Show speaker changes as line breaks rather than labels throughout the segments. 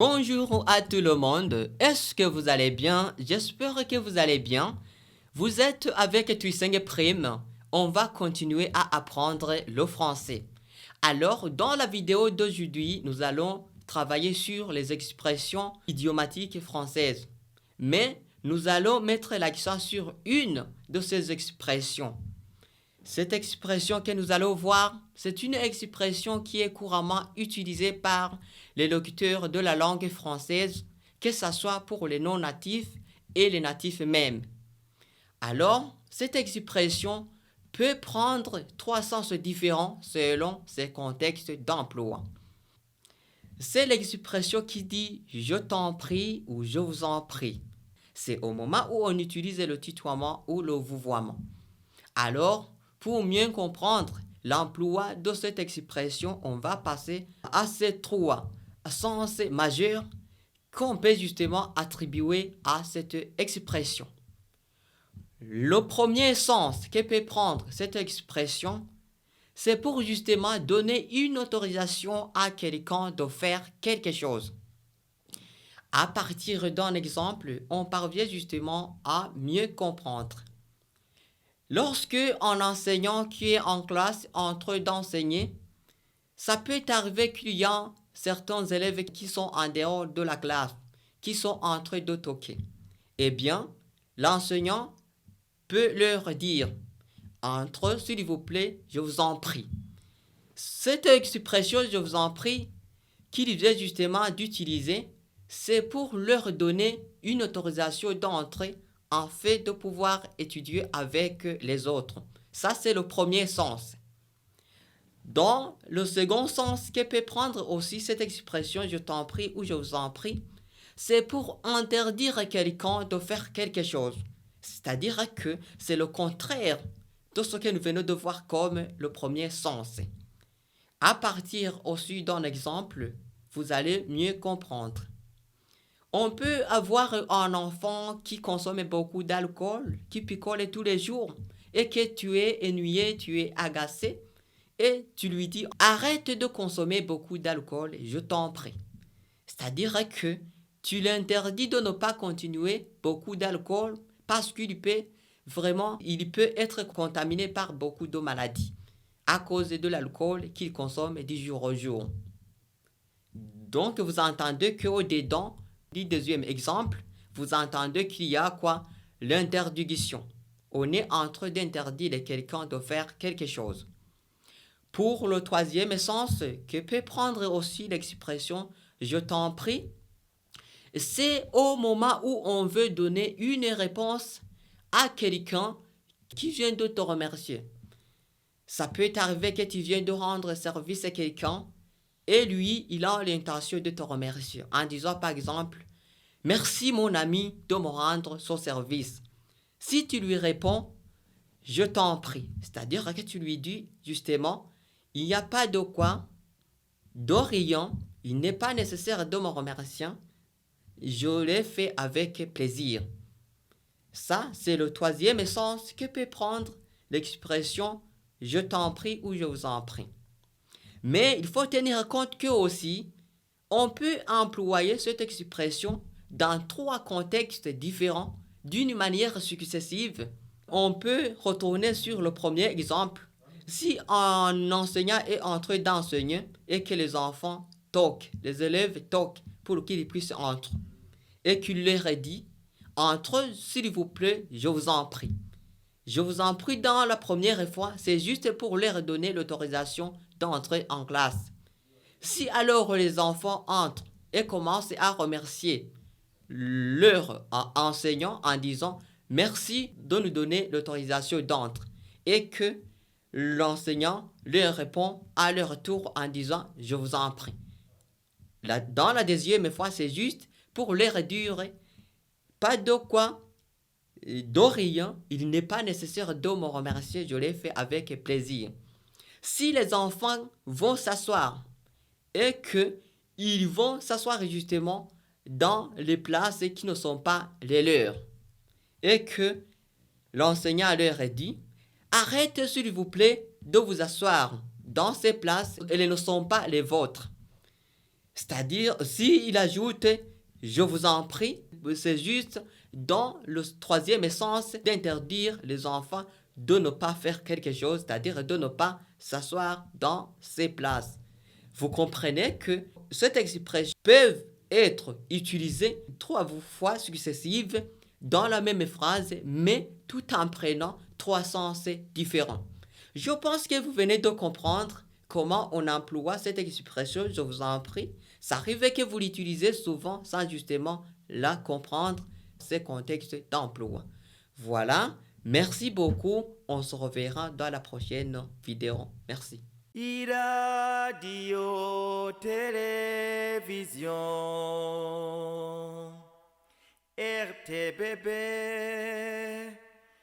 Bonjour à tout le monde, est-ce que vous allez bien? J'espère que vous allez bien. Vous êtes avec Twisseng Prime. On va continuer à apprendre le français. Alors, dans la vidéo d'aujourd'hui, nous allons travailler sur les expressions idiomatiques françaises. Mais nous allons mettre l'accent sur une de ces expressions. Cette expression que nous allons voir, c'est une expression qui est couramment utilisée par les locuteurs de la langue française, que ce soit pour les non-natifs et les natifs même. Alors, cette expression peut prendre trois sens différents selon ses contextes d'emploi. C'est l'expression qui dit « je t'en prie » ou « je vous en prie ». C'est au moment où on utilise le tutoiement ou le vouvoiement. Alors, pour mieux comprendre l'emploi de cette expression, on va passer à ces trois sens majeurs qu'on peut justement attribuer à cette expression. Le premier sens que peut prendre cette expression, c'est pour justement donner une autorisation à quelqu'un de faire quelque chose. À partir d'un exemple, on parvient justement à mieux comprendre. Lorsque un enseignant qui est en classe est en train d'enseigner, ça peut arriver qu'il y a certains élèves qui sont en dehors de la classe, qui sont en train de toquer. Eh bien, l'enseignant peut leur dire « Entre, s'il vous plaît, je vous en prie ». Cette expression « je vous en prie » qu'il vient justement d'utiliser, c'est pour leur donner une autorisation d'entrer en fait de pouvoir étudier avec les autres. Ça, c'est le premier sens. Dans le second sens que peut prendre aussi cette expression « je t'en prie » ou « je vous en prie », c'est pour interdire à quelqu'un de faire quelque chose. C'est-à-dire que c'est le contraire de ce que nous venons de voir comme le premier sens. À partir aussi d'un exemple, vous allez mieux comprendre. On peut avoir un enfant qui consomme beaucoup d'alcool, qui picole tous les jours, et que tu es ennuyé, tu es agacé, et tu lui dis « Arrête de consommer beaucoup d'alcool, je t'en prie ». C'est-à-dire que tu l'interdis de ne pas continuer beaucoup d'alcool parce qu'il peut être contaminé par beaucoup de maladies à cause de l'alcool qu'il consomme du jour au jour. Donc, vous entendez qu'au-dedans du deuxième exemple, vous entendez qu'il y a quoi? L'interdiction. On est en train d'interdire quelqu'un de faire quelque chose. Pour le troisième sens, que peut prendre aussi l'expression « je t'en prie », c'est au moment où on veut donner une réponse à quelqu'un qui vient de te remercier. Ça peut arriver que tu viens de rendre service à quelqu'un et lui, il a l'intention de te remercier en disant par exemple « Merci mon ami de me rendre son service ». Si tu lui réponds « Je t'en prie », c'est-à-dire que tu lui dis justement « Il n'y a pas de quoi, de rien, il n'est pas nécessaire de me remercier, je l'ai fait avec plaisir ». Ça, c'est le troisième sens que peut prendre l'expression « Je t'en prie » ou « Je vous en prie ». Mais il faut tenir compte que aussi, on peut employer cette expression dans trois contextes différents d'une manière successive. On peut retourner sur le premier exemple. Si un enseignant est en train d'enseigner et que les enfants toquent, les élèves toquent pour qu'ils puissent entrer, et qu'il leur dit « Entre, s'il vous plaît, je vous en prie ». Je vous en prie, dans la première fois, c'est juste pour leur donner l'autorisation d'entrer en classe. Si alors les enfants entrent et commencent à remercier leur enseignant en disant « Merci de nous donner l'autorisation d'entrer » et que l'enseignant leur répond à leur tour en disant « Je vous en prie ». Dans la deuxième fois, c'est juste pour leur dire « Pas de quoi ». De rien, il n'est pas nécessaire de me remercier, je l'ai fait avec plaisir. Si les enfants vont s'asseoir et qu'ils vont s'asseoir justement dans les places qui ne sont pas les leurs et que l'enseignant leur dit « Arrête s'il vous plaît de vous asseoir dans ces places, elles ne sont pas les vôtres ». C'est-à-dire, s'il ajoute « je vous en prie », c'est juste dans le troisième sens d'interdire les enfants de ne pas faire quelque chose, c'est-à-dire de ne pas s'asseoir dans ces places. Vous comprenez que cette expression peut être utilisée 3 fois successives dans la même phrase, mais tout en prenant 3 sens différents. Je pense que vous venez de comprendre comment on emploie cette expression, je vous en prie. Ça arrive que vous l'utilisez souvent sans justement la comprendre, ce contexte d'emploi. Voilà, merci beaucoup. On se reverra dans la prochaine vidéo. Merci.
Radio Télévision RTBB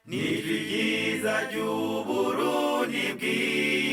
ni ryiza ry'Uburundi bwiza